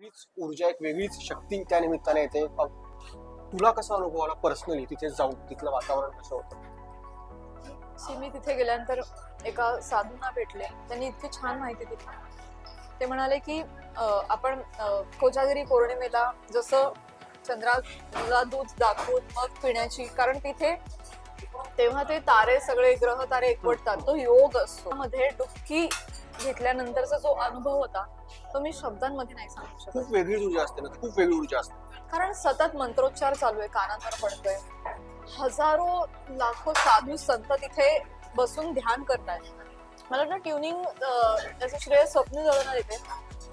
वेगळीच ऊर्जा, एक वेगळीच शक्ती त्या निमित्ताने येते. तुला कसा अनुभव आला पर्सनली तिथे जाऊन, तिथलं वातावरण कसं होतं? मी तिथे गेल्यानंतर एका साधूंना भेटले, त्यांनी इतकी छान माहिती दिली. ते म्हणाले की आपण कोजागिरी पौर्णिमेला जसं चंद्राला दूध दाखवून मग पिण्याची, कारण तिथे तेव्हा ते तारे, सगळे ग्रह तारे एकवटतात, तो योग असतो. मध्ये डुबकी घेतल्यानंतरचा जो अनुभव होता तो मी शब्दांमध्ये नाही सांगू शकत. खूप वेगळी ऊर्जा असते ना, खूप वेगळी ऊर्जा असते. कारण सतत मंत्रोच्चार चालू आहे, कानांवर पडतोय, हजारो लाखो साधू संत तिथे बसून ध्यान करतायत. मला वाटतं ट्युनिंग त्याचं श्रेय स्वप्नील दादांना देते.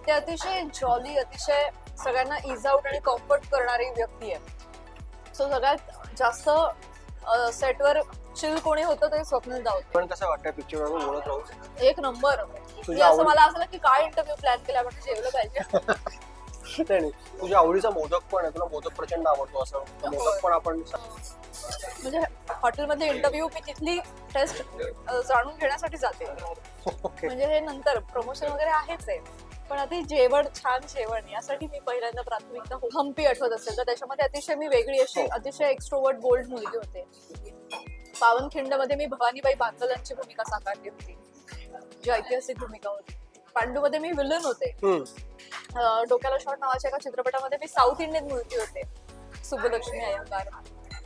ते अतिशय जॉली, अतिशय सगळ्यांना इज आउट आणि कम्फर्ट करणारी व्यक्ती आहे. सो सगळ्यात जास्त सेटवर चिल कोणी होतं ते स्वप्नील दादा होते. पण कसं वाटतं पिक्चर बरोबर बोलत राहून? एक नंबर. असं मला असं की काय इंटरव्ह्यू प्लॅन केला, म्हणजे जेवलं पाहिजे. नाही, तुझ्या आवडीचा मोदक पण आहे, तुला मोदक प्रचंड आवडतो असं, मोदक पण आपण म्हणजे हॉटेलमध्ये इंटरव्ह्यू मी तिथली टेस्ट जाणून घेण्यासाठी जाते. म्हणजे हे नंतर प्रमोशन वगैरे आहेच आहे, पण आधी जेवण, छान जेवण यासाठी मी पहिल्यांदा प्राथमिकता. हम्पी आठवत असेल तर त्याच्यामध्ये अतिशय मी वेगळी अशी अतिशय एक्स्ट्रोवर्ट बोल्ड मुलगी होते. पावनखिंड मध्ये मी भवानीबाई बांदलांची भूमिका साकारली होती, जी ऐतिहासिक भूमिका होती. पांडूमध्ये मी विलन होते. डोक्याला शॉट नावाच्या एका चित्रपटामध्ये मी साऊथ इंडियन मुलगी होते, सुब्बलक्ष्मी अय्यंगार.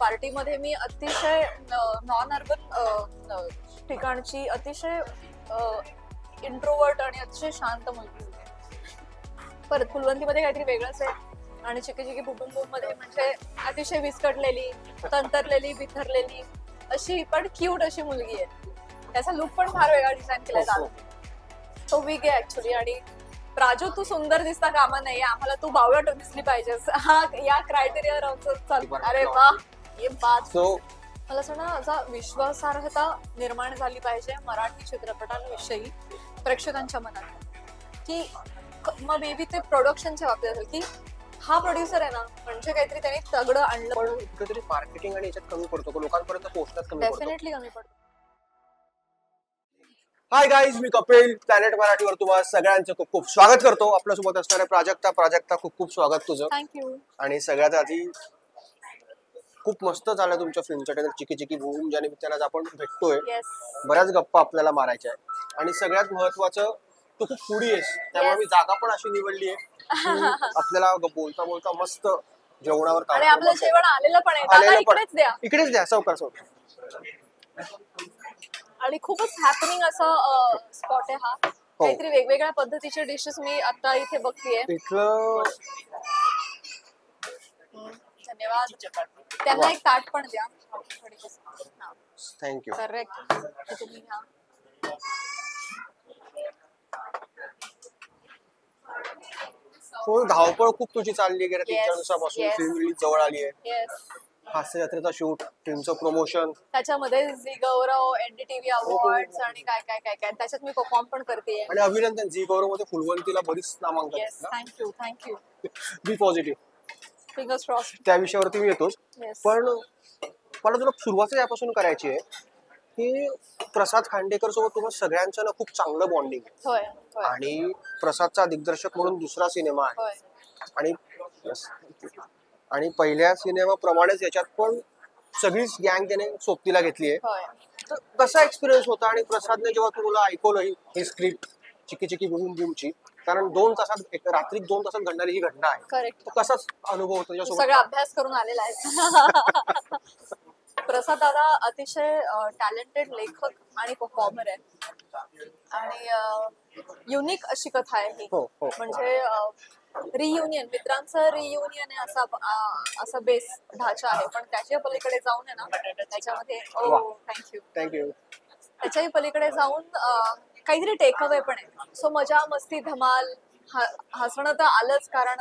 पार्टीमध्ये मी अतिशय नॉन अर्बन ठिकाणची, अतिशय इंट्रोवर्ट आणि अतिशय शांत मुलगी होती. परत फुलवंतीमध्ये काहीतरी वेगळंच आहे. आणि चिकी चिकी बुबुम बुम मध्ये म्हणजे अतिशय विस्कटलेली, तंतरलेली, बिथरलेली अशी पण क्यूट अशी मुलगी आहे. त्याचा लुक पण फार वेगळा डिझाईन केला जातो. तो विग आहे ऍक्च्युली. आणि प्राजू, तू सुंदर दिसता कामा नाही, आम्हाला तू बावळट दिसली पाहिजेस, हा या क्रायटेरियावर आमचं चालू. अरे वा, हे बात. मला असं ना, असा विश्वासार्हता निर्माण झाली पाहिजे मराठी चित्रपटांविषयी प्रेक्षकांच्या मनात, की मग बेबी ते प्रोडक्शनच्या बाबतीत असेल की हा प्रोड्युसर आहे ना, म्हणजे काहीतरी त्यांनी तगडं आणलं. पण कुठेतरी मार्केटिंग आणि याच्यात कमी पडतो, लोकांपर्यंत पोहोचण्यात कमी पडतो. डेफिनेटली कमी पडतो. हाय गाईज, मी कपिल, प्लॅनेट मराठीवर तुम्हाला सगळ्यांचं खूप खूप स्वागत करतो. आपल्यासोबत असणाऱ्या प्राजक्ता, खूप खूप स्वागत तुझं. थँक्यू. आणि सगळ्यात आधी खूप मस्त झालं तुमच्या फिल्मचं ट्रेलर चिकी चिकी बूम, ज्या निमित्ताने आज आपण भेटतोय. बऱ्याच गप्पा आपल्याला मारायच्या आहेत. आणि सगळ्यात महत्वाचं, तू खूप फूडी आहेस, त्यामुळे मी जागा पण अशी निवडली आहे आपल्याला बोलता बोलता मस्त जेवणावर. आणि आपलं जेवण आलेलं पण आहे, इकडेच द्या, सावकार सावकार. आणि खूपच हॅपनिंग असं स्पॉट आहे हा. काहीतरी वेगवेगळ्या पद्धतीचे डिशेस मी आता इथे बघतीये. धन्यवाद. त्यांना एक ताट पण द्या. थँक्यू. करेक्ट. धावपळ खूप तुझी चालली गेल्या 3-4 दिवसापासून. फिल्म रिलीज जवळ आली आहे. हास्य जत्रेचा शूट, फिल्मचं प्रमोशन, त्याच्यामध्ये झी गौरव, एनडीटीव्ही अवॉर्ड्स आणि काय काय काय काय, त्याच्यात मी परफॉर्म पण करते. आणि अभिनंदन, झी गौरव मध्ये फुलवंतीला बरीच नामांकन. थँक्यू. बी पॉझिटिव्ह. Fingers crossed. त्या विषयावरती मी येतोच. पण मला तुला सुरुवात यापासून करायची आहे की प्रसाद खांडेकर सोबत तुम्हाला सगळ्यांचं ना खूप चांगलं बॉन्डिंग आहे. आणि प्रसादचा दिग्दर्शक म्हणून दुसरा सिनेमा आहे. आणि पहिल्या सिनेमाप्रमाणेच याच्यात पण सगळीच गँग त्याने सोबतीला घेतली आहे. तर कसा एक्सपिरियन्स होता? आणि प्रसादने जेव्हा तुला ऐकवलं ही स्क्रिप्ट चिकी चिकी बूम बूमची, कारण 2 तासात, रात्री 2 तासात घडणारी ही घटना आहे. करेक्ट. कसाच अनुभव होता त्याच्यासोबत? सगळा अभ्यास करून आलेला आहे. प्रसाद दादा अतिशय टॅलेंटेड लेखक आणि परफॉर्मर आहे. आणि युनिक अशी कथा आहे ही. म्हणजे रियुनियन, मित्रांचं रियुनियन आहे असा बेस ढाचा आहे. पण त्याच्या पलीकडे जाऊन आहे ना, त्याच्यामध्ये थँक्यू, त्याच्याही पलीकडे जाऊन काहीतरी टेक अवे पण आहे. सो मजा मस्ती धमाल, हसणं तर आलंच, कारण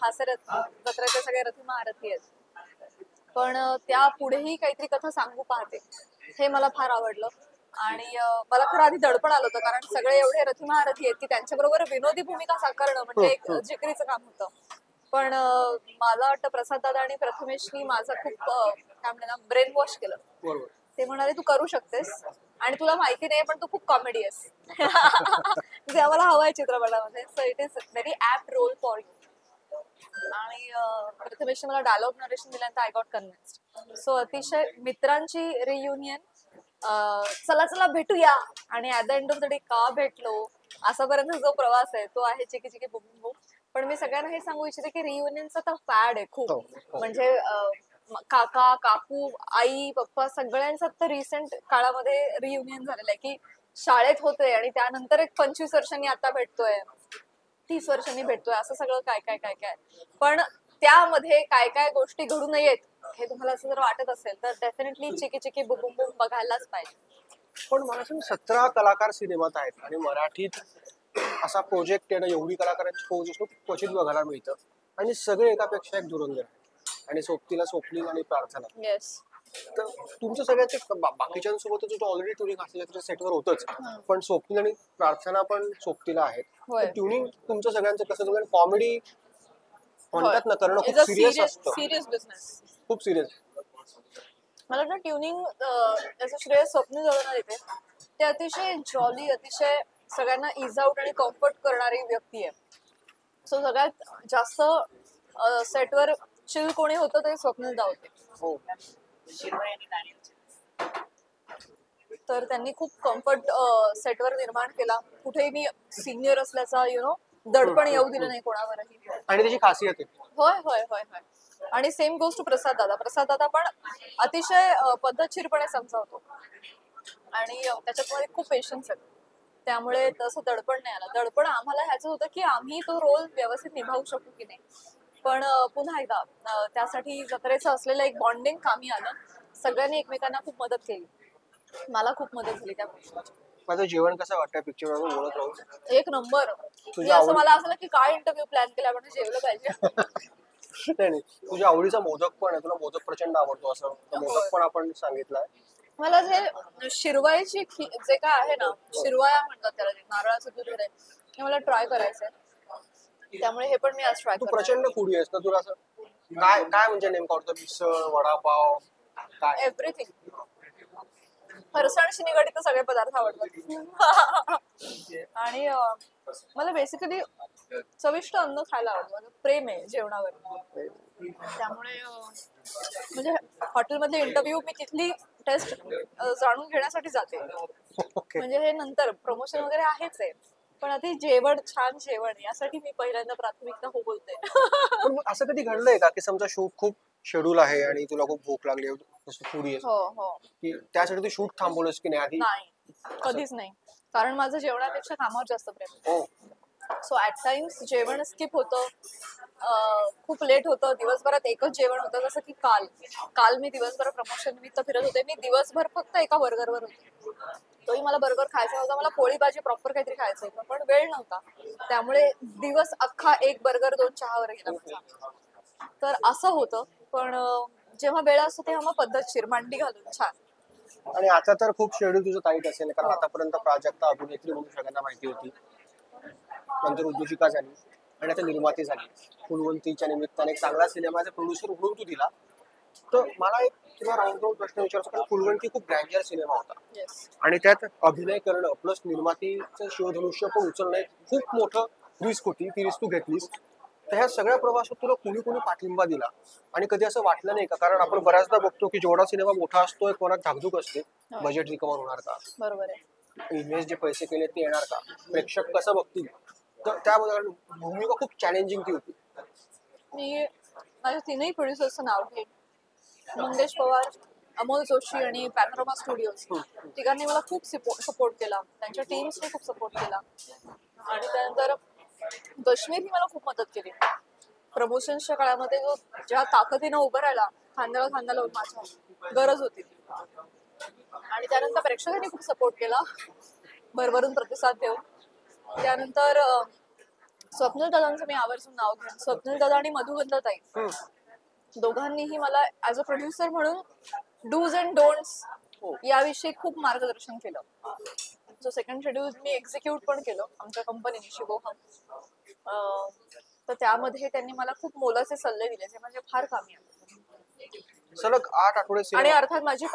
हास्य जत्रेचे सगळे रथी महारथी आहेत. पण त्या पुढेही काहीतरी कथा सांगू पाहते, हे मला फार आवडलं. आणि मला खरं आधी दडपण आलं होतं, कारण सगळे एवढे रथी महारथी आहेत की त्यांच्याबरोबर विनोदी भूमिका साकारणं म्हणजे एक जिकरीचं काम होतं. पण मला वाटतं प्रसाद दादा आणि प्रथमेशनी माझं खूप काय म्हणतात ना, ब्रेन वॉश केलं. ते म्हणाले तू करू शकतेस, आणि तुला माहिती नाही पण तू खूप कॉमेडी आहेस. जे आम्हाला हवंय चित्रपटामध्ये. So it is very apt role for you. आणि प्रथमेशने मला डायलॉग नरेशन दिल्यानंतर आय गॉट कन्व्हिन्स्ड. सो अतिशय मित्रांची रियुनियन, चला चला भेटूया, आणि at the end of the day का भेटलो असापर्यंत जो प्रवास आहे तो आहे चिकी चिकी बुम बुम. पण मी सगळ्यांना हे सांगू इच्छिते की रियुनियनचा तर फॅड आहे खूप. म्हणजे काका काकू आई पप्पा सगळ्यांचं तर रिसेंट काळामध्ये रियुनियन झालेलं आहे की शाळेत होतोय आणि त्यानंतर एक 25 वर्षांनी आता भेटतोय, 30 वर्षांनी भेटतोय, असं सगळं काय काय काय काय. पण त्यामध्ये काय काय गोष्टी घडू नयेत हे तुम्हाला असं जर वाटत असेल तर डेफिनेटली चिकी चिकी बुम बुम बुम बघायलाच पाहिजे. पण मला सांग 17 कलाकार सिनेमात आहेत आणि मराठीत असा प्रोजेक्ट येणं, एवढी कलाकारांची फौज असणं क्वचित बघायला मिळतं, आणि सगळे एकापेक्षा एक धुरंधर आणि सोबतीला स्वप्नील आणि प्रार्थना. येस. तर तुमचं सगळ्याचे बाकीच्यांसोबत जो ऑलरेडी ट्युनिंग असते त्याच्या सेटवर होतच, पण स्वप्नील आणि प्रार्थना पण सोबतीला आहेत. ट्युनिंग तुमचं सगळ्यांचं कसं, तुम्हाला कॉमेडी म्हणतात ना करणं खूप सिरियस असतं, सिरियस बिझनेस, खूप सिरियस. मला वाटतं ट्युनिंग त्याचं श्रेय स्वप्नील दादांना देते. ते अतिशय जॉली, अतिशय सगळ्यांना इज आउट आणि कम्फर्ट करणारी व्यक्ती आहे. सो सगळ्यात जास्त सेटवर चिल कोणी होतं ते स्वप्नील दा होते. हो. तर त्यांनी खूप कम्फर्ट सेटवर निर्माण केला. कुठेही मी सिनियर असल्याचा दडपण येऊ दिलं नाही कोणावरही, आणि त्याची खासियत आहे. होय होय होय होय. आणि सेम गोष्ट प्रसाद दादा. प्रसाद दादा पण अतिशय पद्धतशीरपणे समजावतो आणि त्याच्यामध्ये खूप पेशन्स आहे, त्यामुळे तसं दडपण नाही आलं. दडपण आम्हाला ह्याचं होतं की आम्ही तो रोल व्यवस्थित निभावू शकू की नाही. पण पुन्हा एकदा त्यासाठी जत्रेचं असलेलं एक बॉन्डिंग कामी आलं. सगळ्यांनी एकमेकांना खूप मदत केली, मला खूप मदत झाली त्या गोष्टीची. माझं जेवण कसं वाटतं पिक्चर बोलत राहून? एक नंबर. असं मला असं की काय इंटरव्ह्यू प्लॅन केला म्हणजे जेवलं पाहिजे. नाही, तुझ्या आवडीचा मोदक पण आहे, तुला मोदक प्रचंड आवडतो असं मोदक पण आपण सांगितलंय. मला जे शिरवायची जे काय आहे ना, शिरवाया म्हणतात त्याला, नारळाचं दूध वगैरे, हे मला ट्राय करायचंय. त्यामुळे हे पण मी आज ट्राय करतो. तू प्रचंड फूडी आहेस ना, तुला असं काय काय म्हणजे नेमकं आवडतं? मिसळ, वडापाव, काय? एव्हरीथिंग. फरसाणशी निगडीत सगळे पदार्थ आवडतात. आणि मला बेसिकली चविष्ट अन्न खायला आवडतं. माझं प्रेम आहे जेवणावर. त्यामुळे म्हणजे हॉटेलमधले इंटरव्ह्यू मी तिथली टेस्ट जाणून घेण्यासाठी जाते. म्हणजे हे नंतर प्रमोशन वगैरे आहेच आहे, पण आधी जेवण, छान जेवण यासाठी मी पहिल्यांदा प्राथमिकता हो बोलते. पण असं कधी घडलंय का की समजा शूट खूप शेड्यूल आहे आणि तुला खूप भूक लागली, फूडी आहेस, की त्यासाठी तू शूट थांबवलंस की नाही आधी? नाही, कधीच नाही. कारण माझं जेवणापेक्षा कामावर जास्त प्रेम आहे. सो ऍट टाइम्स जेवण स्किप होतं, खूप लेट होतं, दिवसभरात एकच जेवण होतं. जसं की काल मी दिवसभर प्रमोशन निमित्त फिरत होते. मी दिवसभर फक्त एका बर्गरवर होते. तोही मला बर्गर खायचा होता, मला पोळी भाजी प्रॉपर काहीतरी खायचं होतं, पण वेळ नव्हता. त्यामुळे दिवस अख्खा एक बर्गर 2 चहावर गेला माझा. तर असं होतं. पण जेव्हा वेळ असतो तेव्हा मग पद्धतशीर मांडी घालून छान. आणि आता तर खूप शेड्यूल तुझं टाईट असेल, कारण आतापर्यंत प्राजक्ता अभिनेत्री म्हणून सगळ्यांना माहिती होती, नंतर उद्योजिका झाली आणि आता निर्माती झाली. फुलवंतीच्या निमित्ताने एक चांगला सिनेमाचा प्रोड्युसर म्हणून तू दिला. तर मला एक तुला राऊंड प्रश्न विचारायचा, कारण फुलवंती खूप ग्रँडियर सिनेमा होता आणि त्यात अभिनय करणं प्लस निर्मातीचं शिवधनुष्य पण उचलणं खूप मोठं रिस्क होती. ती रिस्क तू घेतलीस. तर ह्या सगळ्या प्रवासात तुला कुणी कुणी पाठिंबा दिला आणि कधी असं वाटलं नाही का? कारण आपण बऱ्याचदा बघतो की जेवढा सिनेमा मोठा असतो कोणात धाकधूक असते, बजेट रिकव्हर होणार का, बरोबर आहे, इन्व्हेस्ट जे पैसे केले ते येणार का, प्रेक्षक कसं बघतील. तर त्याबद्दल भूमिका खूप चॅलेंजिंग ती होती. मी माझ्या 3ही प्रोड्युसर्सचं नाव घेईन. मंगेश पवार, अमोल जोशी आणि पॅनोरमा स्टुडिओज, तिघांनी मला खूप सपोर्ट केला. त्यांच्या टीम्सने खूप सपोर्ट केला. आणि त्यानंतर कश्मीरनी मला खूप मदत केली. प्रमोशनच्या काळामध्ये ज्या ताकदीनं उभं राहायला खांद्याला खांदा लावून माझ्या गरज होती. आणि त्यानंतर प्रेक्षकांनी खूप सपोर्ट केला, भरभरून प्रतिसाद देऊन. त्यानंतर स्वप्नील दादांचं मी आवर्जून नाव घेईन. स्वप्नील दादा आणि मधुगंधाताई दोघांनीही मला ऍज अ प्रोड्युसर म्हणून डूज अँड डोंट्स याविषयी खूप मार्गदर्शन केलं. जो सेकंड शेड्यूल मी एक्झिक्यूट पण केलं आमच्या कंपनीने शिवोहम. तर त्यामध्ये त्यांनी मला खूप मोलाचे सल्ले दिले, जे म्हणजे फार कामी आले. सलग 8 आठवडे. आणि अर्थात माझी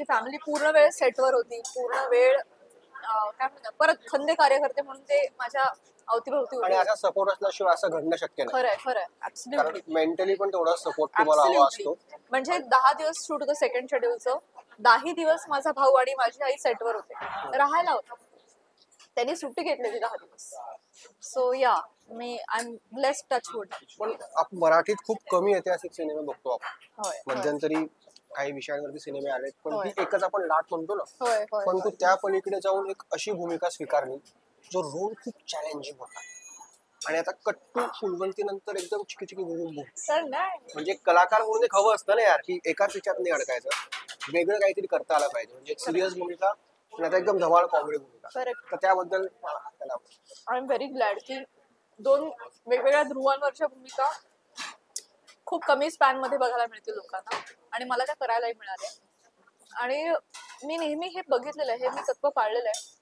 फॅमिली पूर्ण वेळ सेटवर होती. पूर्ण वेळ काय म्हणतात, परत खंदे कार्यकर्ते म्हणून ते माझ्या अवतीभवती आणि असा सपोर्ट असल्याशिवाय असं घडणं शक्य नाही. खरंय खरंय ऍब्सोल्युटली. मेंटली पण तेवढा सपोर्ट तुम्हाला हवा असतो. म्हणजे 10 दिवस शूट होतं सेकंड शेड्यूलचं. 10 दिवस माझा भाऊ आणि माझी आई सेटवर होते, राहायला होतं. त्यांनी सुट्टी घेतली 10 दिवस. सो या मी आय एम ब्लेस्ड टचवूड. पण मराठीत खूप कमी ऐतिहासिक सिनेमे बघतो आपण. होय मध्यंतरी काही विषयांवरती सिनेमे आले, पण ती एकच आपण लाट म्हणतो ना. होय पण तू त्या पलीकडे जाऊन एक अशी भूमिका स्वीकारली जो रोल खूप चॅलेंजिंग होता. आणि आता कट्टू फुलवंती नंतर एकदम चिकी म्हणजे कलाकार म्हणून एक हवं असतं ना यार, की एकाच विचारात नाही अडकायचं, वेगळं काहीतरी करता आलं पाहिजे. म्हणजे सिरियस भूमिका आणि आता एकदम धमाल कॉमेडी भूमिका. तर त्याबद्दल आय एम व्हेरी ग्लॅड की 2 वेगवेगळ्या ध्रुवांवरच्या भूमिका खूप कमी स्पॅन मध्ये बघायला मिळतील लोकांना, आणि मला त्या करायलाही मिळाल्या. आणि मी नेहमी हे बघितलेलं आहे, हे मी तत्व पाळलेलं आहे,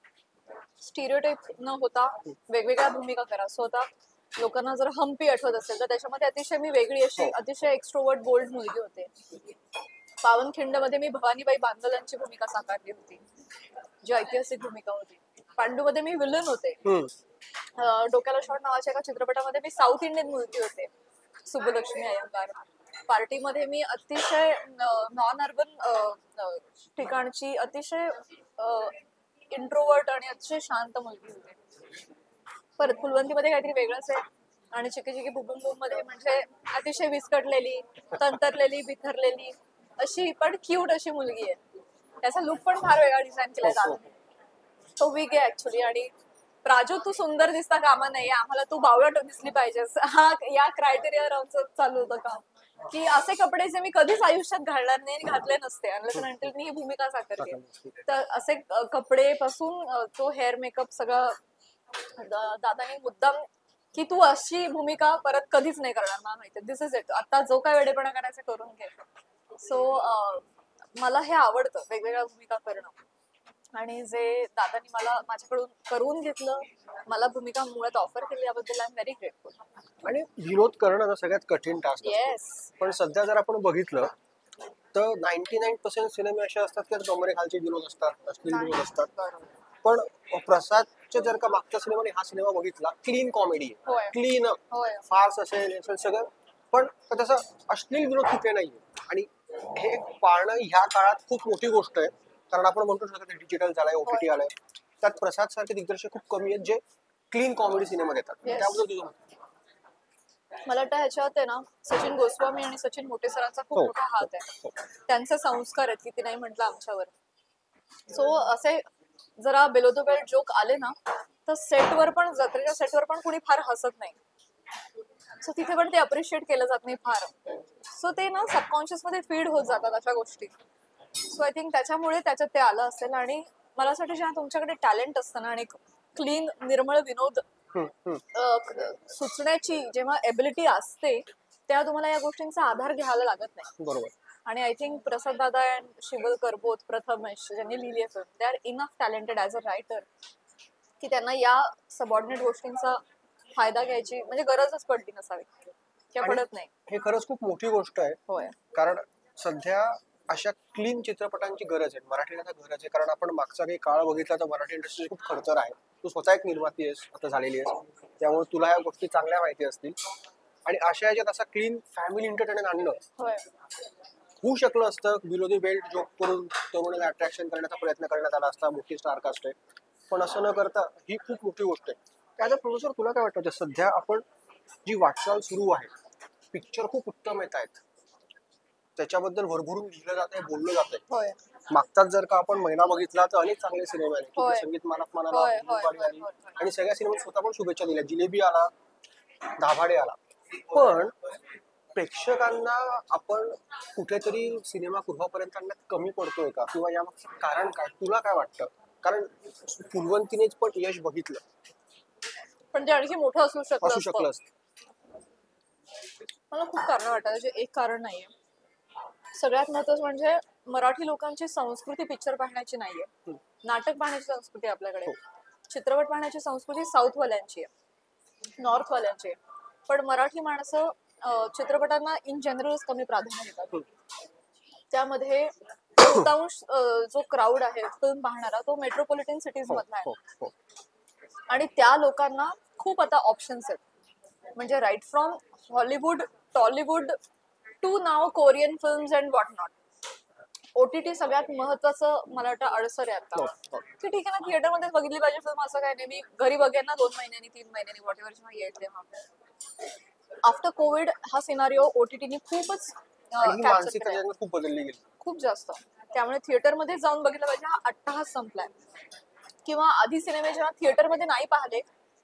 स्टिरियोटाइप न होता वेगवेगळ्या भूमिका करा. सो आता लोकांना जर हम्पी आठवत असेल तर त्याच्यामध्ये अतिशय मी वेगळी अशी अतिशय एक्स्ट्रोवर्ट बोल्ड मुलगी होते. पावनखिंड मध्ये मी भवानीबाई बांदल यांची भूमिका साकारली होती, जी ऐतिहासिक भूमिका होती. पांडूमध्ये मी विलन होते. डोक्याला शॉट नावाच्या एका चित्रपटामध्ये मी साऊथ इंडियन मुलगी होते, सुब्बलक्ष्मी अय्यंगार. पार्टीमध्ये मी अतिशय नॉन अर्बन ठिकाणची अतिशय इंट्रोवर्ट आणि अतिशय शांत मुलगी होती. परत फुलवंतीमध्ये काहीतरी वेगळंच आहे. आणि चिकी चिकी बुबुम बुम मध्ये म्हणजे अतिशय विस्कटलेली, तंतरलेली, बिथरलेली अशी पण क्यूट अशी मुलगी आहे. त्याचा लुक पण फार वेगळा डिझाईन केला जातो. तो वीक आहे ऍक्च्युली. आणि प्राजू तू सुंदर दिसता कामा नाही, आम्हाला तू बावळट दिसली पाहिजेस, हा या क्रायटेरियावर आमचं चालू होतं काम, की असे कपडे जे मी कधीच आयुष्यात घालणार नाही, घातले नसते अनलेस मी ही भूमिका साकारते. तर असे कपडे पासून तो हेअर मेकअप सगळं दादानी मुद्दाम, की तू अशी भूमिका परत कधीच नाही करणार, मला माहिती, दिस इज इट, आता जो काय वेडेपणा करायचा करून घे. सो मला हे आवडतं वेगवेगळ्या भूमिका करणं. आणि जे दादानी मला माझ्याकडून करून घेतलं, मला भूमिका मुळात ऑफर केली, याबद्दल आय एम व्हेरी ग्रेटफुल. आणि विनोद करणं सगळ्यात कठीण टास्क असतो. पण सध्या जर आपण बघितलं तर 99% सिनेमे असे असतात की गमरे खालचे विनोद असतात, अश्लील विनोद असतात. पण प्रसादचे जर का मागच्या सिनेमाने हा सिनेमा बघितला, क्लीन कॉमेडी, क्लीन फार्स असेल सगळं, पण त्याचा अश्लील विनोद कुठे नाहीये. आणि हे पाळणं ह्या काळात खूप मोठी गोष्ट आहे, कारण आपण म्हणतो सगळं डिजिटल झालंय, OTT आलंय. त्यात प्रसाद सारखे दिग्दर्शक खूप कमी आहेत जे क्लीन कॉमेडी सिनेमा देतात. त्याबद्दल तुझं मला वाटतं ह्याच्यात आहे ना, सचिन गोस्वामी आणि सचिन मोटे सरांचा खूप मोठा हात आहे. त्यांचे संस्कार आहेत, किती नाही म्हटलं आमच्यावर. सो असे जरा बेलो द बेल्ट जोक आले ना, तर सेटवर पण, जत्रेच्या सेटवर पण कुणी फार हसत नाही. सो तिथे पण ते अप्रिशिएट केलं जात नाही फार. सो ते ना सबकॉन्शियस मध्ये फीड होत जातात अशा गोष्टी. सो आय थिंक त्याच्यामुळे त्याच्यात ते आलं असेल. आणि मला असं वाटतं जेव्हा तुमच्याकडे टॅलेंट असतं ना, आणि क्लीन निर्मळ विनोद सुचण्याची जेव्हा एबिलिटी असते, तेव्हा तुम्हाला या गोष्टींचा आधार घ्यायला लागत नाही. बरोबर. आणि आय थिंक प्रसाद दादा अँड शिवलकर बोथ, प्रथमेश ज्यांनी लिहिली आहे, they are enough talented as a writer की त्यांना या सबऑर्डिनेट गोष्टींचा फायदा घ्यायची म्हणजे गरजच पडली नसावी किंवा पडत नाही. हे खरंच खूप मोठी गोष्ट आहे. होय. कारण सध्या अशा क्लीन चित्रपटांची गरज आहे, मराठीला गरज आहे. कारण आपण मागचा काही काळ बघितला तर मराठी इंडस्ट्री खूप खडतर आहे. तू स्वतः एक निर्माती आहेस, आता झालेली आहेस, त्यामुळे तुला या गोष्टी चांगल्या माहिती असतील. आणि अशा याच्यात असा क्लीन फॅमिली एंटरटेनमेंट आणणं होऊ शकलं असतं. बिलो द बेल्ट जोक करून तरुणाला अट्रॅक्शन करण्याचा प्रयत्न करण्यात आला असता, मोठी स्टार कास्ट आहे. पण असं न करता ही खूप मोठी गोष्ट आहे. त्याचा प्रोड्युसर तुला काय वाटतं, सध्या आपण जी वाटचाल सुरू आहे, पिक्चर खूप उत्तम येत आहेत, त्याच्याबद्दल भरभरून लिहिलं जात आहे, बोललं जात आहे. मागचाच जर का आपण महिना बघितला तर अनेक चांगले सिनेमे आले, संगीत मानक म्हणाला, आणि सगळ्या सिनेमा स्वतः पण शुभेच्छा दिल्या. जिलेबी आला, दाभाडे आला. पण प्रेक्षकांना आपण कुठेतरी सिनेमागृहापर्यंत आणण्यात कमी पडतोय का, किंवा यामागचं कारण काय, तुला काय वाटतं? कारण फुलवंतीनेच पण यश बघितलं, पण ते आणखी मोठं असू शकलं असतं. मला खूप कारण वाटतं, जे एक कारण नाहीये. सगळ्यात महत्त्वाचं म्हणजे मराठी लोकांची संस्कृती पिक्चर पाहण्याची नाहीये, नाटक पाहण्याची संस्कृती आपल्याकडे. चित्रपट पाहण्याची संस्कृती साऊथवाल्यांची आहे, नॉर्थवाल्यांची आहे. पण मराठी माणसं चित्रपटांना इन जनरलच कमी प्राधान्य देतात. त्यामध्ये बहुतांश जो क्राऊड आहे फिल्म पाहणारा, तो मेट्रोपॉलिटन सिटीज मधला आहे. आणि त्या लोकांना खूप आता ऑप्शन्स आहेत, म्हणजे right from Hollywood, Tollywood to नाव Korean films and what not. OTT सगळ्यात महत्वाचं मला वाटतं अडसर आहे आता, की ठीक आहे ना, थिएटरमध्ये बघितली पाहिजे फिल्म असं काय नाही, मी घरी बघेन ना 2 महिन्यांनी 3 महिन्यांनी व्हॉट एव्हर जेव्हा येईल तेव्हा. आफ्टर कोविड हा सिनारिओ OTT खूपच खूप बदलली गेली, खूप जास्त. त्यामुळे थिएटरमध्ये जाऊन बघितलं पाहिजे हा अट्टाहास संपलाय. किंवा आधी सिनेमे जेव्हा थिएटरमध्ये नाही पाहिले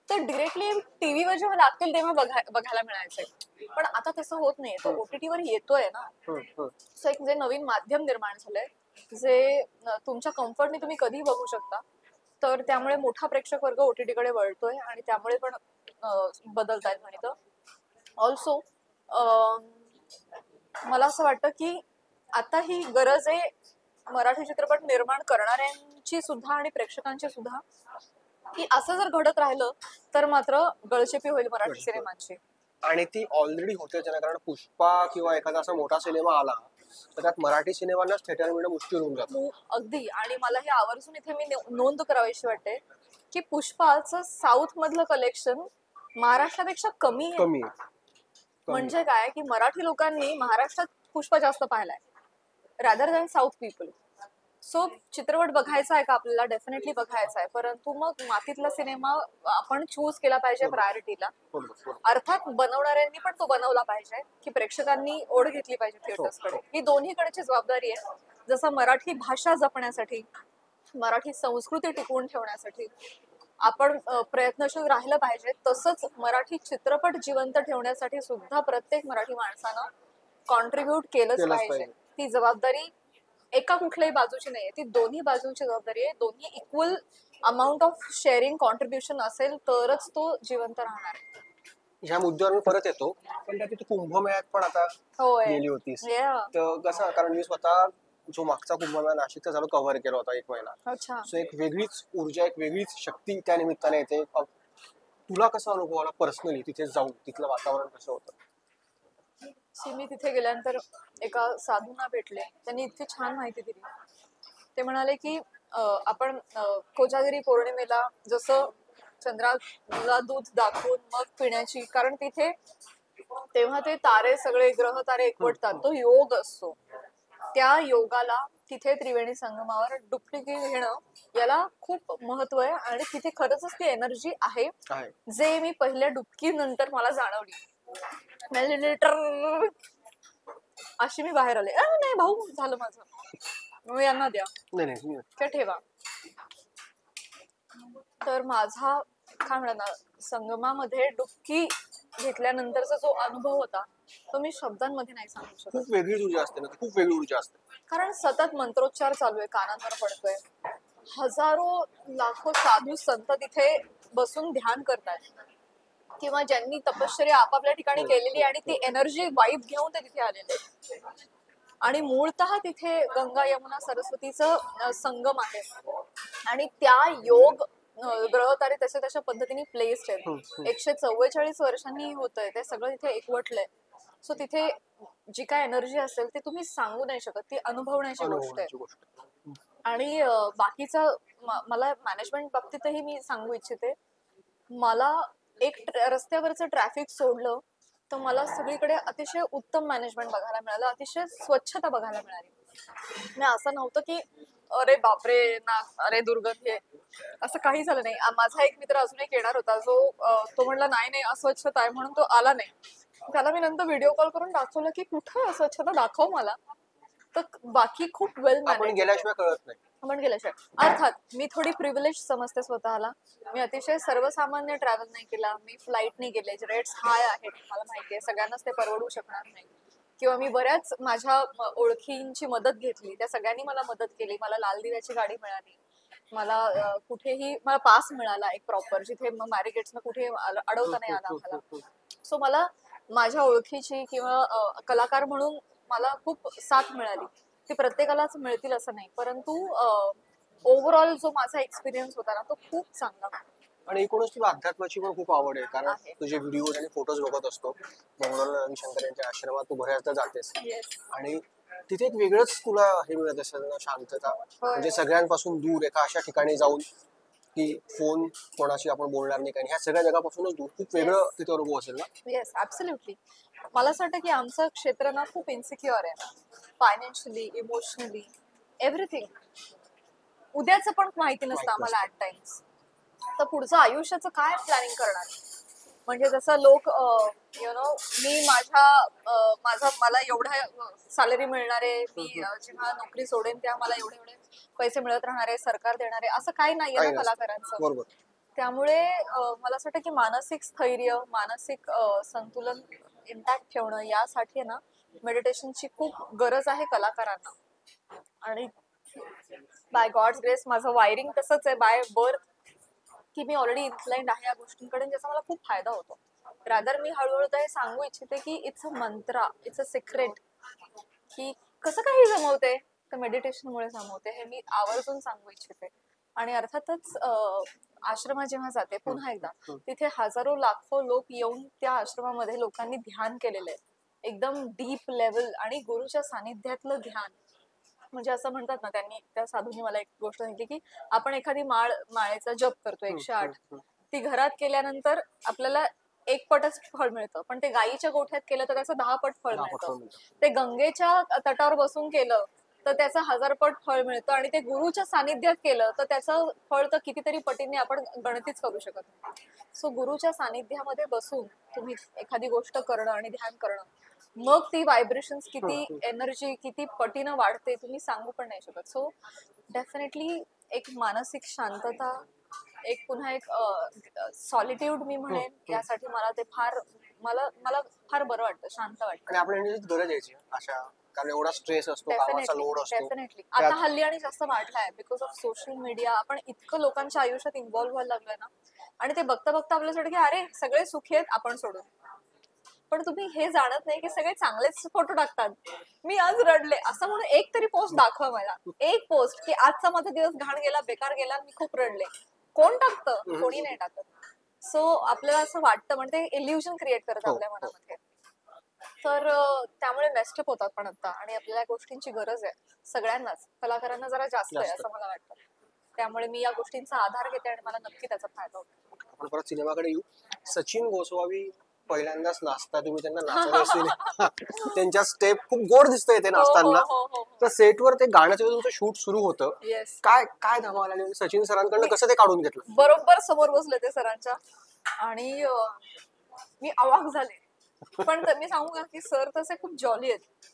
तर डिरेक्टली टीव्हीवर जेव्हा लागतील तेव्हा बघायला मिळायचे, पण आता तसं होत नाही, तो OTT वर येतोय ना. सो एक जे नवीन माध्यम निर्माण झालंय जे तुमच्या कम्फर्टने तुम्ही कधीही बघू शकता, तर त्यामुळे मोठा प्रेक्षक वर्ग OTT कडे वळतोय आणि त्यामुळे पण बदलतायत गणितं. ऑल्सो मला असं वाटतं की आता ही गरज आहे मराठी चित्रपट निर्माण करणाऱ्यांची सुद्धा आणि प्रेक्षकांची सुद्धा, की असं जर घडत राहिलं तर मात्र गळचेपी होईल मराठी सिनेमांची. आणि ती ऑलरेडी होते, कारण पुष्पा किंवा एखादा असा मोठा सिनेमा आला तर त्यात मराठी सिनेमांनाच थिएटर मिळणं मुश्किल होऊन जातं. अगदी. आणि मला हे आवर्जून इथे मी नोंद करावीशी वाटते की पुष्पाचं साऊथ मधलं कलेक्शन महाराष्ट्रापेक्षा कमी आहे. म्हणजे काय की मराठी लोकांनी महाराष्ट्रात पुष्पा जास्त पाहिलाय rather than south people. So चित्रपट बघायचा आहे का आपल्याला, डेफिनेटली बघायचा आहे, परंतु मग मातीतला सिनेमा आपण चूज केला पाहिजे प्रायोरिटीला. अर्थात बनवणाऱ्यांनी पण तो बनवला पाहिजे की प्रेक्षकांनी ओढ घेतली पाहिजे थिएटर्सकडे. ही दोन्हीकडची जबाबदारी आहे. जसं मराठी भाषा जपण्यासाठी, मराठी संस्कृती टिकवून ठेवण्यासाठी आपण प्रयत्नशील राहिलं पाहिजे, तसंच मराठी चित्रपट जिवंत ठेवण्यासाठी सुद्धा प्रत्येक मराठी माणसानं कॉन्ट्रीब्युट केलंच पाहिजे. ती जबाबदारी एका कुठल्याही बाजूची नाहीये, ती दोन्ही बाजूंची जबाबदारी आहे. दोन्ही equal amount of sharing contribution असेल तरच तो जिवंत राहणार. ह्या मुद्द्यावर परत येतो, पण त्या तिथे कुंभमेळ्यात पण आता गेली होतीस तर कसं, कारण मी स्वतः जो मागचा कुंभमेळा नाशिकचा झालो कव्हर केला होता 1 महिना. सो एक वेगळीच ऊर्जा, एक वेगळीच शक्ती त्या निमित्ताने येते. तुला कसा अनुभव आला पर्सनली तिथे जाऊन, तिथलं वातावरण कसं होतं? मी तिथे गेल्यानंतर एका साधूंना भेटले, त्यांनी इतकी छान माहिती दिली. ते म्हणाले की आपण कोजागिरी पौर्णिमेला जसं चंद्राला दूध दाखवून मग पिण्याची, कारण तिथे तेव्हा ते तारे सगळे ग्रह तारे एकवटतात, तो योग असतो. त्या योगाला तिथे त्रिवेणी संगमावर डुबकी घेणं याला खूप महत्व आहे आणि तिथे खरंच ती एनर्जी आहे जे मी पहिल्या डुबकी नंतर मला जाणवली. अशी मी बाहेर आले, नाही भाऊ झालं माझं, यांना द्या ठेवा. तर माझा काय म्हणा संगमामध्ये डुबकी घेतल्यानंतरचा जो अनुभव होता तो मी शब्दांमध्ये नाही सांगू शकत. खूप वेगळी ऊर्जा असते ना, खूप वेगळी ऊर्जा असते, कारण सतत मंत्रोच्चार चालू आहे, कानांवर पडतोय. हजारो लाखो साधू संत तिथे बसून ध्यान करतात किंवा ज्यांनी तपश्चर्या आपापल्या ठिकाणी केलेली आणि ती एनर्जी वाईब घेऊन ते तिथे आलेले. आणि मूळतः तिथे गंगा यमुना सरस्वतीचं संगम आहे आणि त्या योग ग्रह तारे तशा तशा पद्धतीने प्लेस्ड आहेत. 144 वर्षांनी होतंय ते सगळं तिथे एकवटलंय. सो तिथे जी काय एनर्जी असेल ते तुम्ही सांगू नाही शकत, ती अनुभवण्याची गोष्ट आहे. आणि बाकीचं मला मॅनेजमेंट बाबतीतही मी सांगू इच्छिते, मला एक रस्त्यावरचं ट्रॅफिक सोडलं तर मला सगळीकडे अतिशय उत्तम मॅनेजमेंट बघायला मिळालं, अतिशय स्वच्छता बघायला मिळाली. नाही असं नव्हतं की अरे बापरे ना, अरे दुर्गंध आहे, असं काही झालं नाही. माझा एक मित्र अजून एक येणार होता जो तो म्हणला नाही अस्वच्छता आहे म्हणून तो आला नाही. त्याला मी नंतर व्हिडिओ कॉल करून दाखवलं की कुठं अस्वच्छता दाखव मला. तर बाकी खूप वेल मॅनेज गेल्याशिवाय कळत नाही, आपण गेल्याशिवाय. अर्थात मी थोडी प्रिव्हिलेज समजते स्वतःला, मी अतिशय सर्वसामान्य ट्रॅव्हल नाही केला, मी फ्लाईटने गेले, रेट्स हाय आहेत मला माहितीये, सगळ्यांनाच ते परवडू शकणार नाही. किंवा मी बऱ्याच माझ्या ओळखींची मदत घेतली, त्या सगळ्यांनी मला मदत केली. मला लाल दिव्याची गाडी मिळाली, मला कुठेही मला पास मिळाला एक प्रॉपर, जिथे मग मॅरिगेट्सनं कुठे अडवता नाही आला मला. सो मला माझ्या ओळखीची किंवा कलाकार म्हणून मला खूप साथ मिळाली. ती प्रत्येकालाच मिळतील असं नाही, परंतु ओव्हरऑल जो माझा एक्सपिरियन्स होता ना तो खूप चांगला. आणि एकूणच तुला अध्यात्माची पण खूप आवड आहे, कारण तुझे व्हिडिओ आणि फोटोज बघत असतो. बंगलोर रविशंकर यांच्या आश्रमात तू बऱ्याचदा जातेस आणि तिथे एक वेगळंच तुला हे मिळत असेल ना, शांतता. म्हणजे सगळ्यांपासून दूर एका अशा ठिकाणी जाऊन की फोन कोणाशी आपण बोलणार नाही काही, ह्या सगळ्या जगापासूनच दूर, खूप वेगळं तिथे अनुभव असेल ना? Yes, absolutely. मला असं वाटतं की आमचं क्षेत्र ना खूप इन्सिक्युअर आहे, फायनान्शियली, इमोशनली, एव्हरीथिंग. उद्याचं पण माहिती नसतं आम्हाला ऍट टाइम्स. तर पुढचं आयुष्याचं काय प्लॅनिंग करणार? म्हणजे जसं लोक मी मला एवढा सॅलरी मिळणारे, मी जेव्हा नोकरी सोडेन तेव्हा मला एवढे एवढे पैसे मिळत राहणारे, सरकार देणारे, असं काही नाहीये ना कलाकारांचं. त्यामुळे मला असं वाटतं की मानसिक स्थैर्य, मानसिक संतुलन इंटॅक्ट ठेवणं यासाठी ना मेडिटेशनची खूप गरज आहे कलाकारांना. आणि बाय गॉड्स ग्रेस माझं वायरिंग तसंच आहे बाय बर्थ, की मी ऑलरेडी इन्क्लाइंड आहे या गोष्टींकडे, ज्याचा मला खूप फायदा होतो. रादर मी हळूहळू हे सांगू इच्छिते की it's a mantra, it's a secret, की कसं काही जमवते तर मेडिटेशनमुळे जमवते, हे मी आवर्जून सांगू इच्छिते. आणि अर्थातच आश्रमात जेव्हा जाते पुन्हा एकदा, तिथे हजारो लाखो लोक येऊन त्या आश्रमामध्ये लोकांनी ध्यान केलेलं आहे, एकदम डीप लेवल आणि गुरुच्या सानिध्यातलं ध्यान. म्हणजे असं म्हणतात ना, त्यांनी त्या साधूंनी मला एक गोष्ट सांगितली की आपण एखादी माळेचा जप करतो 108, ती घरात केल्यानंतर आपल्याला 1 पटच फळ मिळतं, पण ते गायीच्या गोठ्यात केलं तर त्याचं 10 पट फळ मिळतं. ते गंगेच्या तटावर बसून केलं तर त्याचं 1000 पट फळ मिळतं, आणि ते गुरुच्या सानिध्यात केलं तर त्याचं फळ तर कितीतरी पटीने आपण गणतीच करू शकत नाही. सो गुरुच्या सानिध्यामध्ये बसून तुम्ही एखादी गोष्ट करणं आणि ध्यान करणं, मग ती व्हायब्रेशन्स किती एनर्जी किती पटीनं वाढते तुम्ही सांगू पण नाही शकत. सो डेफिनेटली एक मानसिक शांतता, एक पुन्हा एक सॉलिट्यूड मी म्हणेन, यासाठी मला ते मला फार बरं वाटतं, शांत वाटतं. आणि आपल्याला गरज यायची अशा, कारण एवढा स्ट्रेस असतो, कामाचा लोड असतो. डेफिनेटली आता हल्ली आणि जास्त वाढलाय बिकॉज ऑफ सोशल मीडिया. आपण इतकं लोकांच्या आयुष्यात इन्व्हॉल्व्ह व्हायला लागलोय ना, आणि ते बघता बघता आपल्यासाठी की अरे सगळे सुखी आहेत आपण सोडून. पण तुम्ही हे जाणत नाही की सगळे चांगलेच फोटो टाकतात. मी आज रडले असं म्हणून एक तरी पोस्ट दाखवा मला, एक पोस्ट की आजचा माझा दिवस घाण गेला, बेकार गेला, मी खूप रडले. कोण टाकतं? कोणी नाही टाकत. सो आपल्याला असं वाटतं, म्हणजे इल्युजन क्रिएट करत आपल्या मनामध्ये. तर त्यामुळे मेस्टअप होतात पण आता, आणि आपल्याला या गोष्टींची गरज आहे सगळ्यांनाच, कलाकारांना जरा जास्त आहे असं मला वाटतं. त्यामुळे मी या गोष्टींचा आधार घेते आणि मला नक्की त्याचा फायदा होतो. आपण परत सिनेमाकडे येऊ. सचिन गोस्वामी पहिल्यांदाच नाचता, तुम्ही त्यांना नाचवलं, त्यांच्या स्टेप खूप गोड दिसतंय ते नाचताना. तर सेटवर ते गाण्याचं तुमचं शूट सुरू होतं, काय धमाल आली, सचिन सरांकडनं कसं ते काढून घेतलं? बरोबर समोर बसले ते सरांच्या, आणि मी अवाक झाले. पण मी सांगू का की सर तसे खूप जॉली आहेत.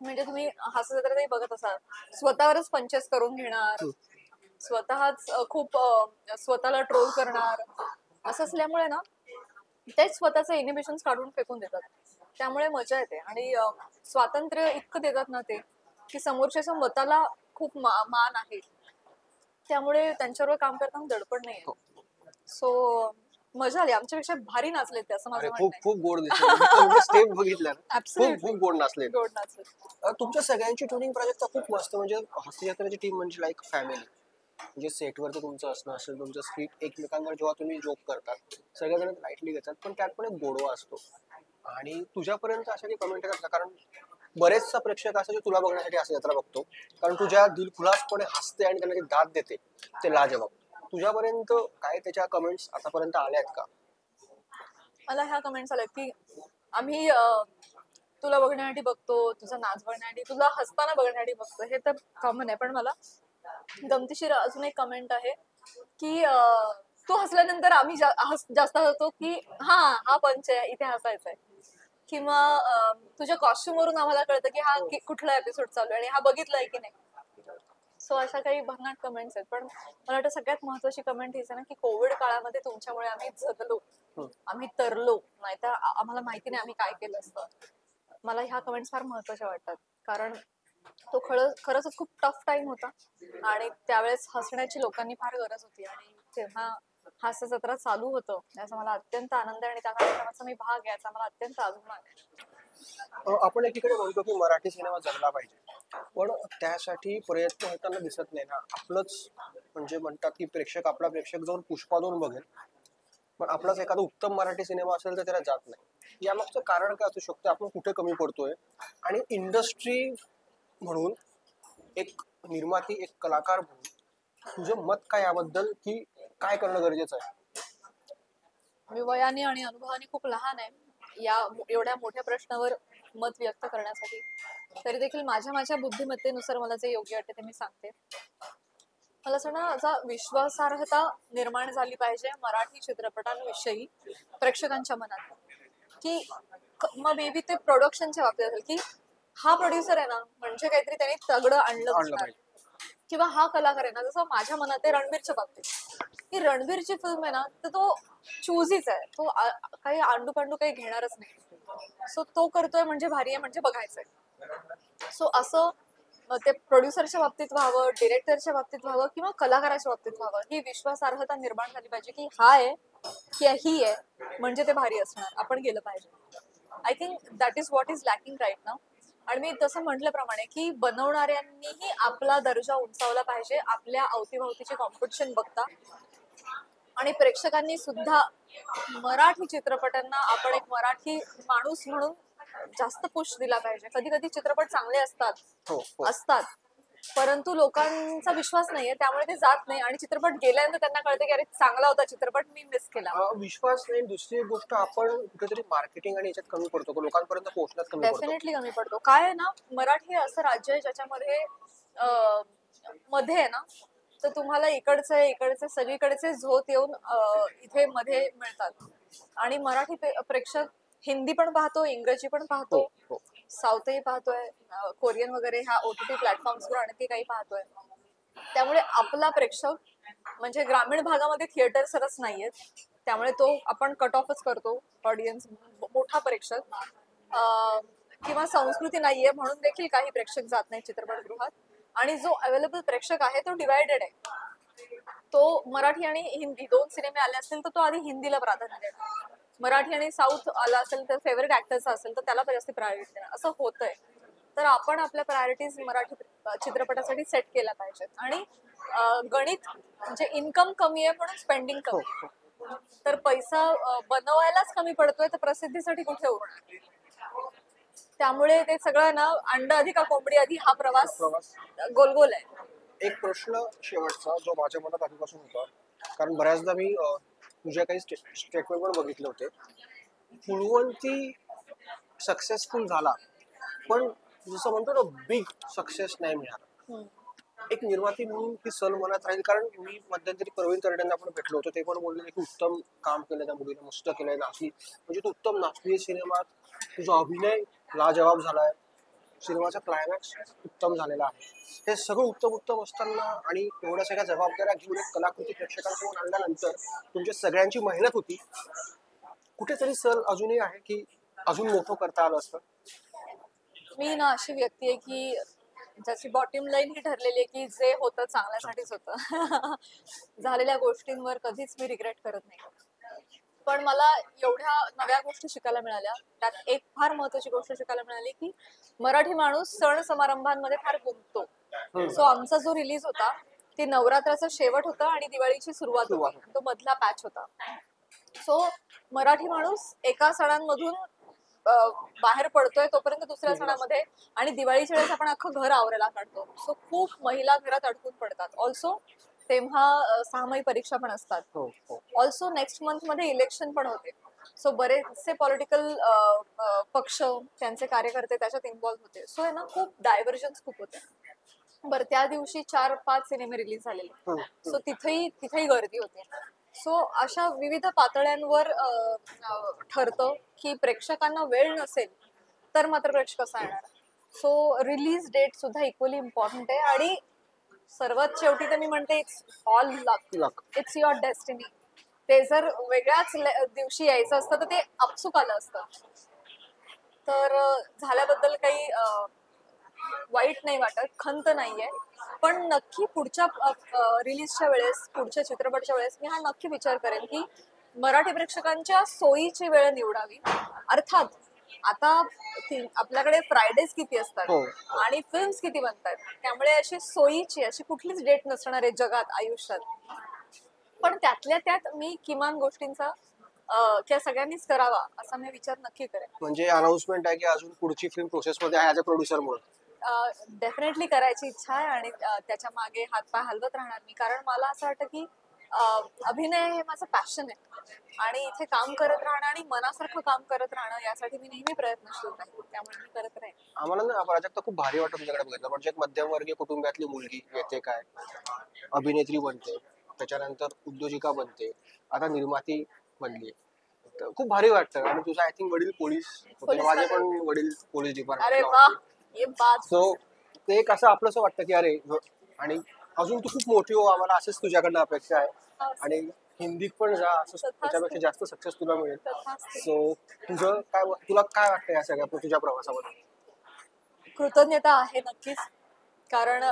म्हणजे तुम्ही हास्यचित्रातही बघत असाल, स्वतःवरच पंचेस करून घेणार, स्वतःच खूप स्वतःला ट्रोल करणार, असं असल्यामुळे ना तेच स्वतःचे इनिबिशन्स काढून फेकून देतात. त्यामुळे मजा येते, आणि स्वातंत्र्य इतकं देतात ना ते, की समोरच्या मताला खूप मान आहे, त्यामुळे त्यांच्यावर काम करताना दडपण नाहीये. सो मजा आली, आमच्यापेक्षा भारी नाचले ते, असं माझं म्हणणं आहे. खूप गोड दिसले स्टेप बघितल्या, खूप गोड नाचले. तुमच्या सगळ्यांची ट्युनिंग प्रोजेक्ट खूप मस्त, म्हणजे हास्यचित्राची टीम म्हणजे लाईक फॅमिली. म्हणजे सेटवर तर तुमचं असणं असेल, तुमचं स्क्रिप्ट एकमेकांवर जेव्हा तुम्ही जोक करतात सगळेजण लाईटली घेतात, पण त्यात पण एक गोडवा असतो. आणि तुझ्यापर्यंत अशा काही कमेंट येतात का? कारण बरेचसा प्रेक्षक असं जे तुला बघण्यासाठी हास्यचित्र बघतो, कारण तुझ्या दिलखुलासपणे हसते आणि त्यांना दाद देते, ते लाजवाब. तुझ्यापर्यंत काय त्याच्या कमेंट्स आतापर्यंत आल्या आहेत का? मला ह्या कमेंट्स आल्या की आम्ही तुला बघण्यासाठी बघतो, तुझा नाच बघण्यासाठी, तुला हसताना बघण्यासाठी बघतो, हे तर कॉमन आहे. पण मला गमतीशीर अजून एक कमेंट आहे की तू हसल्यानंतर आम्ही जास्त हसतो की हा पंच आहे, इथे हसायचंय, किंवा तुझ्या कॉस्ट्युम वरून आम्हाला कळतं की हा कुठला एपिसोड चालू आहे आणि हा बघितलाय की नाही. सो अशा काही भन्नाट कमेंट्स आहेत. पण मला वाटतं सगळ्यात महत्वाची कमेंट हीच आहे ना की कोविड काळामध्ये तुमच्यामुळे आम्ही जगलो, आम्ही तरलो, नाहीतर आम्हाला माहिती नाही आम्ही काय केलं असतं. मला ह्या कमेंट्स फार महत्वाच्या वाटतात, कारण तो खरंच खूप टफ टाइम होता, आणि त्यावेळेस हसण्याची लोकांनी फार गरज होती, आणि तेव्हा हास्यजत्रा चालू होतं याचा मला अत्यंत आनंद आहे, आणि त्या कार्यक्रमाचा मी भाग घ्यायचा मला अत्यंत अभिमान आहे. आपण एकीकडे म्हणतो की मराठी सिनेमा जगला पाहिजे, पण त्यासाठी प्रयत्न होताना दिसत नाही ना. आपलंच म्हणजे म्हणतात की आपला प्रेक्षक जाऊन पुष्पा 2 बघेल, पण आपलाच एखादा उत्तम मराठी सिनेमा असेल तर त्याला जात नाही. यामागचं कारण काय असू शकतं? आपण कुठे कमी पडतोय? आणि इंडस्ट्री म्हणून, एक निर्माती, एक कलाकार म्हणून तुझं मत काय याबद्दल, की काय करणं गरजेचं आहे? मी वयाने आणि अनुभवाने खूप लहान आहे या एवढ्या मोठ्या प्रश्नावर मत व्यक्त करण्यासाठी. तरी देखील माझ्या बुद्धिमत्तेनुसार मला जे योग्य वाटते ते मी सांगते. मला असं ना, असा विश्वासार्हता निर्माण झाली पाहिजे मराठी चित्रपटांविषयी प्रेक्षकांच्या मनात, की मग मे बी ते प्रोडक्शनच्या बाबतीत असेल, की हा प्रोड्युसर आहे ना म्हणजे काहीतरी त्याने तगडं आणलं, किंवा हा कलाकार आहे ना, जसं माझ्या मनात आहे रणबीरच्या बाबतीत, की रणबीरची फिल्म आहे ना तर तो चूजीच आहे, तो काही आंडू पांडू काही घेणारच नाही. सो तो करतोय म्हणजे भारी आहे, म्हणजे बघायचंय. सो असं ते प्रोड्युसरच्या बाबतीत व्हावं, डिरेक्टरच्या बाबतीत व्हावं, किंवा कलाकाराच्या बाबतीत व्हावं, ही विश्वासार्हता निर्माण झाली पाहिजे, की हा आहे की ही आहे म्हणजे ते भारी असणार, आपण गेलं पाहिजे. I think that is what is lacking right now. आणि मी तसं म्हटल्याप्रमाणे की बनवणाऱ्यांनीही आपला दर्जा उंचावला पाहिजे आपल्या अवतीभवतीचे कॉम्पिटिशन बघता, आणि प्रेक्षकांनी सुद्धा मराठी चित्रपटांना आपण एक मराठी माणूस म्हणून जास्त पुश दिला पाहिजे. कधी कधी चित्रपट चांगले असतात परंतु लोकांचा विश्वास नाहीये, त्यामुळे ते जात नाही, आणि चित्रपट गेल्यानंतर त्यांना कळते की अरे चांगला होता चित्रपट, मी मिस केला. विश्वास नाही, दुसरी गोष्ट आपण कुठेतरी मार्केटिंग आणि याच्यात कमी पडतो, लोकांपर्यंत पोहोचण्यात कमी पडतो. डेफिनेटली कमी पडतो. काय आहे ना, मराठी हे असं राज्य आहे ज्याच्यामध्ये मध्ये आहे ना, तर तुम्हाला इकडचे सगळीकडचे झोत येऊन इथे मध्ये मिळतात, आणि मराठी प्रेक्षक हिंदी पण पाहतो, इंग्रजी पण पाहतो, साऊथही पाहतोय, कोरियन वगैरे ह्या OTT प्लॅटफॉर्म्सवर आणखी काही पाहतोय. त्यामुळे आपला प्रेक्षक म्हणजे ग्रामीण भागामध्ये थिएटर सरच नाहीयेत, त्यामुळे तो आपण कट ऑफच करतो ऑडियन्स, मोठा प्रेक्षक, किंवा संस्कृती नाहीये म्हणून देखील काही प्रेक्षक जात नाही चित्रपटगृहात. आणि जो अवेलेबल प्रेक्षक आहे तो डिवायडेड आहे. तो मराठी आणि हिंदी दोन सिनेमे आले असतील तर तो आधी हिंदीला प्राधान्य देणार, मराठी आणि साऊथ आला असेल तर फेवरेट ऍक्टर्स असेल तर त्याला जास्त प्रायोरिटी देणार, असं होतंय. तर आपण आपल्या प्रायोरिटीज मराठी चित्रपटासाठी सेट केल्या पाहिजेत. आणि गणित म्हणजे इन्कम कमी आहे म्हणून स्पेंडिंग कमी आहे, तर पैसा बनवायलाच कमी पडतोय तर प्रसिद्धीसाठी कुठे उरणार. त्यामुळे ते सगळं ना, अंड आधी का कोंबडी आधी हा प्रवास गोलगोल आहे. एक प्रश्न शेवटचा जो माझ्या मनात आधीपासून होता, कारण बऱ्याचदा मी तुझ्या काही स्टेटमेंट पण बघितले होते, फुलवंती सक्सेसफुल झाला पण जसं म्हणतो ना बिग सक्सेस नाही मिळाला. एक निर्माती म्हणून ती सल मनात राहील, कारण मी मध्यंतरी प्रवीण तरड्यांना आपण भेटलो होतो, ते पण बोलले की उत्तम काम केलं त्या मुलीने, मस्त केलंय, नाचली, म्हणजे तू उत्तम नाचली सिनेमात, तुझा अभिनय लाजवाब झालाय, सिनेमाचा क्लायमॅक्स उत्तम झालेला आहे. हे सगळं उत्तम असताना आणि एवढ्या सगळ्या जबाबदाऱ्या घेऊन एक कलाकृती प्रेक्षकांसमोर आणल्यानंतर तुमच्या सगळ्यांची मेहनत होती, कुठेतरी सल अजूनही आहे की अजून मोठं करता आलं असतं. मी ना अशी व्यक्ती आहे की ज्याची बॉटम लाईन ही ठरलेली आहे की जे होतं चांगल्यासाठीच होतं. झालेल्या गोष्टींवर कधीच मी रिग्रेट करत नाही. पण मला एवढ्या नव्या गोष्टी शिकायला मिळाल्या. त्यात एक फार महत्वाची गोष्ट शिकायला मिळाली की मराठी माणूस सण समारंभांमध्ये फार गुंततो. सो आमचा जो रिलीज होता ते नवरात्राचा शेवट होता आणि दिवाळीची सुरुवात होती, तो मधला पॅच होता. सो मराठी माणूस एका सणांमधून बाहेर पडतोय तोपर्यंत दुसऱ्या सणामध्ये, आणि दिवाळीच्या वेळेस आपण अख्खं घर आवरायला काढतो. सो खूप महिला घरात अडकून पडतात. ऑल्सो तेव्हा 6 परीक्षा पण असतात. ऑल्सो नेक्स्ट मंथ मध्ये इलेक्शन पण होते. सो बरेचसे पॉलिटिकल पक्ष त्यांचे कार्यकर्ते त्याच्यात इन्व्हॉल्व्ह होते. सो आहे ना, खूप डायव्हर्जन्स खूप होते. बरं, त्या दिवशी 4-5 सिनेमे रिलीज झालेले, सो तिथेही गर्दी होती. सो अशा विविध पातळ्यांवर ठरतं की प्रेक्षकांना वेळ नसेल तर मात्र प्रेक्षक कसा येणार. सो रिलीज डेट सुद्धा इक्वली इम्पॉर्टंट आहे. आणि सर्वात शेवटी तर मी म्हणते it's all luck, it's your destiny. ते जर वेगळ्याच दिवशी यायचं असतं तर ते आपसुक आलं असतं. तर झाल्याबद्दल काही वाईट नाही वाटत, खंत नाहीये. पण नक्की पुढच्या रिलीजच्या वेळेस, पुढच्या चित्रपटच्या वेळेस मी हा नक्की विचार करेन की मराठी प्रेक्षकांच्या सोयीची वेळ निवडावी. अर्थात आता आपल्याकडे फ्रायडेज किती असतात आणि फिल्म्स किती बनतात, त्यामुळे अशी सोयीची अशी कुठलीच डेट नसणार आहे जगात, आयुष्यात. पण त्यातल्या त्यात मी किमान गोष्टींचा त्या सगळ्यांनीच करावा असा मी विचार नक्की करेन. म्हणजे अनाउन्समेंट आहे की अजून पुढची फिल्म प्रोसेस मध्ये आहे ऍज अ प्रोड्युसर म्हणून. डेफिनेटली करायची इच्छा आहे आणि त्याच्या मागे हातपाय हलवत राहणार मी, कारण मला असं वाटतं की अभिनय हे माझं पॅशन आहे आणि इथे काम करत राहणं आणि मनासारखं काम करत राहणं यासाठी मी नेहमी प्रयत्नशील आहे, त्यामुळे मी करत राहीन. आम्हाला ना प्राजक्ता खूप भारी वाटतं तुझ्याकडे बघितलं, म्हणजे एक मध्यमवर्गीय कुटुंबातली मुलगी येते, काय अभिनेत्री बनते, त्याच्यानंतर उद्योजिका बनते, आता निर्माती बनली. तर खूप भारी वाटतं. आणि तुझा आय थिंक वडील पोलीस होते, माझे पण वडील पोलीस डिपार्टमेंट. सो ते एक असं आपलंसं वाटतं की अरे, आणि अजून तू खूप मोठी हो, आम्हाला असंच तुझ्याकडनं अपेक्षा आहे आणि हिंदीत पण जा, असं त्याच्यापेक्षा जास्त सक्सेस तुला मिळेल. सो तुला काय वाटतं या सगळ्या तुझ्या प्रवासामध्ये? कृतज्ञता आहे नक्कीच, कारण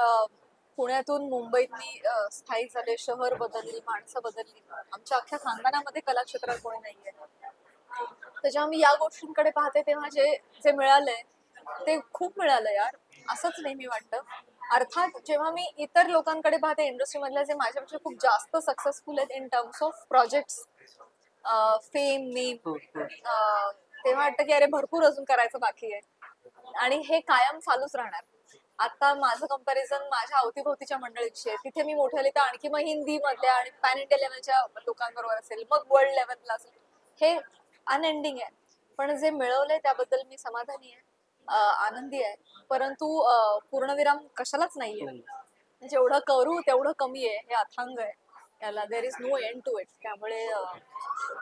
पुण्यातून मुंबईत मी स्थायिक झाले, शहर बदलली, माणसं बदलली, आमच्या अख्ख्या खानदानामध्ये कलाक्षेत्रात कोणी नाहीये. तर जेव्हा मी या गोष्टींकडे पाहते तेव्हा जे मिळालंय ते खूप मिळालं यार, असंच नेहमी वाटतं. अर्थात जेव्हा मी इतर लोकांकडे पाहते इंडस्ट्रीमधल्या जे माझ्यापेक्षा खूप जास्त सक्सेसफुल आहेत in terms of projects, fame, name, तेव्हा वाटतं की अरे भरपूर अजून करायचं बाकी आहे आणि हे कायम चालूच राहणार. आता माझं कंपॅरिझन माझ्या अवतीभोवतीच्या मंडळीची आहे, तिथे मी मोठे आले तर आणखी मग हिंदी मधल्या आणि पॅन इंडिया लेवलच्या लोकांबरोबर असेल, मग वर्ल्ड लेवलला असेल, हे अनएंडिंग आहे. पण जे मिळवलंय त्याबद्दल मी समाधानी आहे, आनंदी आहे, परंतु पूर्णविराम कशालाच नाहीये. जेवढं करू तेवढं कमी आहे, हे अथांग आहे, याला there is no end to it. त्यामुळे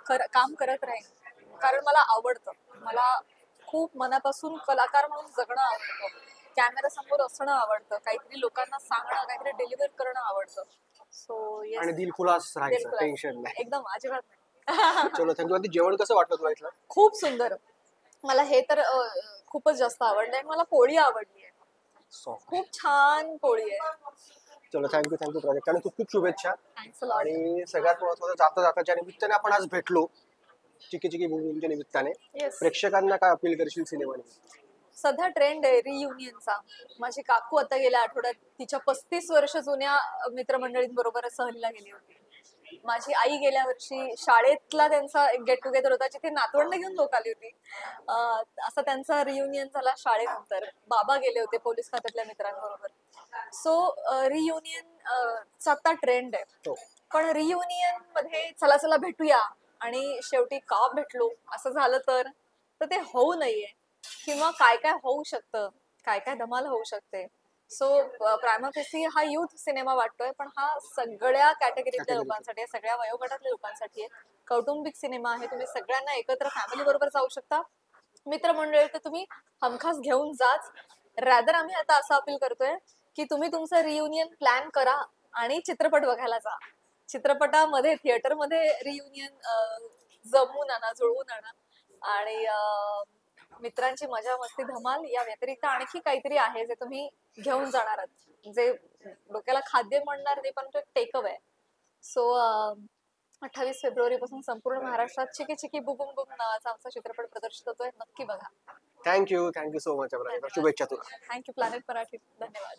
काम करत राहीन, कारण मला आवडतं, मला खूप मनापासून कलाकार म्हणून जगणं आवडतं, कॅमेरा समोर असणं आवडतं, काहीतरी लोकांना सांगणं, काहीतरी डिलिव्हर करणं आवडतं. सो येस, आणि दिलखुलास राहायचं, टेन्शन नाही एकदम, अजिबात नाही. चलो थँक्यू. जेवण कसं वाटलं तुला इथलं? खूप सुंदर, मला हे तर खूपच जास्त आवडलंय. मला पोळी आवडली आहे, खूप छान पोळी आहे. चलो थँक्यू प्रोजेक्ट, आणि खूप खूप शुभेच्छा. आणि सगळ्यात महत्वाचं, जाता जाताच्या निमित्ताने आपण आज भेटलो, चिकी चिकी बुमबुमच्या निमित्ताने, प्रेक्षकांना काय अपील करशील सिनेमाने? सध्या ट्रेंड आहे रियुनियनचा. माझी काकू आता गेल्या आठवड्यात तिच्या 35 वर्ष जुन्या मित्रमंडळींबरोबर सहलीला गेली होती. माझी आई गेल्या वर्षी शाळेतला त्यांचा एक गेट टुगेदर होता, जिथे नातवंड घेऊन लोक आली होती. असा त्यांचा रियुनियन झाला शाळेनंतर. बाबा गेले होते पोलीस खात्यातल्या मित्रांबरोबर. सो रियुनियन आता ट्रेंड आहे, पण रियुनियन मध्ये चला चला भेटूया आणि शेवटी का भेटलो असं झालं तर ते होऊ नये, किंवा काय काय होऊ शकतं, काय काय धमाल होऊ शकते. सो प्रायमा फेसी हा युथ सिनेमा वाटतोय, पण हा सगळ्या कॅटेगरीतल्या लोकांसाठी, सगळ्या वयोगटातल्या लोकांसाठी आहे. कौटुंबिक सिनेमा आहे, तुम्ही सगळ्यांना एकत्र फॅमिली बरोबर जाऊ शकता. मित्रमंडळी तर तुम्ही हमखास घेऊन जाच. रॅदर आम्ही आता असं अपील करतोय की तुम्ही तुमचं रियुनियन प्लॅन करा आणि चित्रपट बघायला जा. चित्रपटामध्ये, थिएटरमध्ये रियुनियन जमवून आणा, जुळवून आणा. आणि मित्रांची मजा मस्ती धमाल या व्यतिरिक्त आणखी काहीतरी आहे जे तुम्ही घेऊन जाणार आहात, जे डोक्याला खाद्य म्हणणार नाही, पण तो टेक अवे. सो 28 फेब्रुवारी पासून संपूर्ण महाराष्ट्रात चिकी चिकी बुबुम बुम नावाचा आमचा चित्रपट प्रदर्शित होतोय, नक्की बघा. Thank you so much. शुभेच्छा तुला. थँक्यू प्लॅनेट मराठी, धन्यवाद.